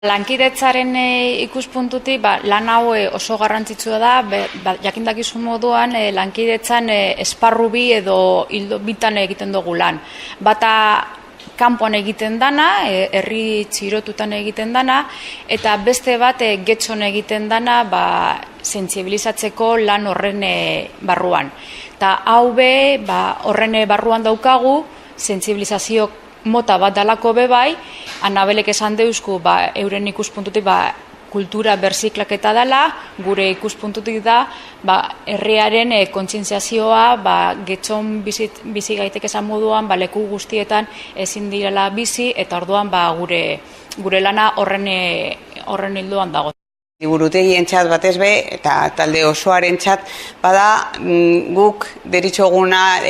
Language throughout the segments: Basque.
Lankidetzaren ikuspuntutik lan hau oso garrantzitsua da, jakindakizun moduan lankidetzan esparru bi edo ildo bitan egiten dugu lan. Bata kanpoan egiten dana, herri txirotutan egiten dana, eta beste bat getxon egiten dana sentsibilizatzeko lan horren barruan. Eta hau horren barruan daukagu, sentsibilizazio mota bat dalako bai, Anabelek esan deuzku euren ikuspuntutik kultura berziklaketa dela, gure ikuspuntutik da herriaren kontzientziazioa getxon bizi gaitek esan moduan leku guztietan ezin direla bizi, eta orduan gure lana horren hildoan dago. Liburutegientzat batez be eta talde osoarentzat bada guk deritzoguna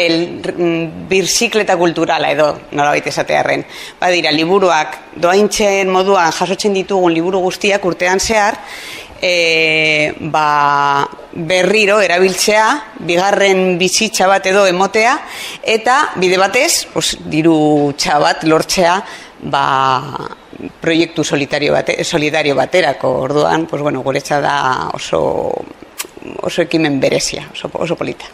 birzikleta kulturala edo nolabait esatearren. Badira liburuak doaintzen moduan jasotzen ditugun liburu guztiak urtean zehar berriro erabiltzea, bigarren bizitza bat edo emotea, eta bide batez dirutza bat lortzea proiektu solidario baterako. Orduan, guretzat da oso ekimen berezia, oso polita.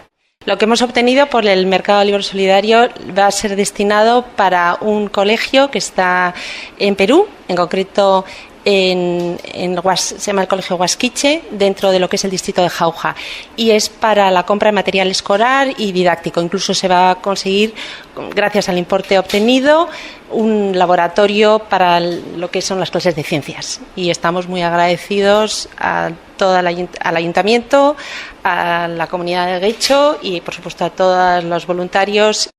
Lo que hemos obtenido por el Mercado Libre Solidario va a ser destinado para un colegio que está en Perú, en concreto se llama el Colegio Huasquiche, dentro de lo que es el distrito de Jauja, y es para la compra de material escolar y didáctico. Incluso se va a conseguir, gracias al importe obtenido, un laboratorio para lo que son las clases de ciencias, y estamos muy agradecidos a todo al ayuntamiento, a la comunidad de Getxo y por supuesto a todos los voluntarios.